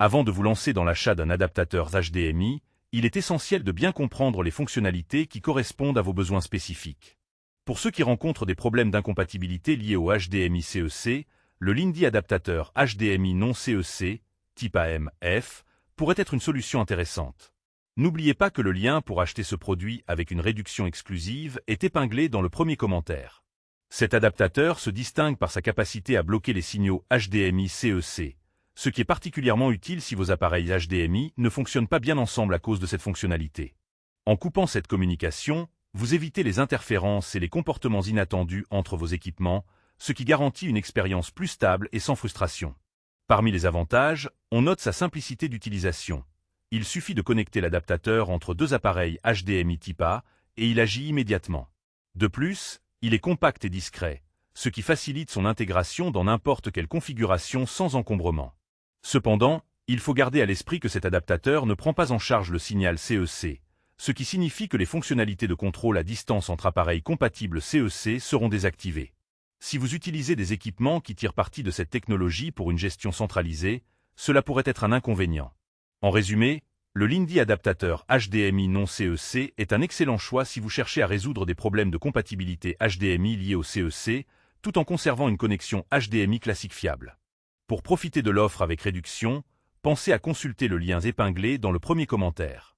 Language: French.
Avant de vous lancer dans l'achat d'un adaptateur HDMI, il est essentiel de bien comprendre les fonctionnalités qui correspondent à vos besoins spécifiques. Pour ceux qui rencontrent des problèmes d'incompatibilité liés au HDMI CEC, le Lindy adaptateur HDMI non CEC, type AM/F, pourrait être une solution intéressante. N'oubliez pas que le lien pour acheter ce produit avec une réduction exclusive est épinglé dans le premier commentaire. Cet adaptateur se distingue par sa capacité à bloquer les signaux HDMI CEC, ce qui est particulièrement utile si vos appareils HDMI ne fonctionnent pas bien ensemble à cause de cette fonctionnalité. En coupant cette communication, vous évitez les interférences et les comportements inattendus entre vos équipements, ce qui garantit une expérience plus stable et sans frustration. Parmi les avantages, on note sa simplicité d'utilisation. Il suffit de connecter l'adaptateur entre deux appareils HDMI type A et il agit immédiatement. De plus, il est compact et discret, ce qui facilite son intégration dans n'importe quelle configuration sans encombrement. Cependant, il faut garder à l'esprit que cet adaptateur ne prend pas en charge le signal CEC, ce qui signifie que les fonctionnalités de contrôle à distance entre appareils compatibles CEC seront désactivées. Si vous utilisez des équipements qui tirent parti de cette technologie pour une gestion centralisée, cela pourrait être un inconvénient. En résumé, le Lindy adaptateur HDMI non CEC est un excellent choix si vous cherchez à résoudre des problèmes de compatibilité HDMI liés au CEC, tout en conservant une connexion HDMI classique fiable. Pour profiter de l'offre avec réduction, pensez à consulter le lien épinglé dans le premier commentaire.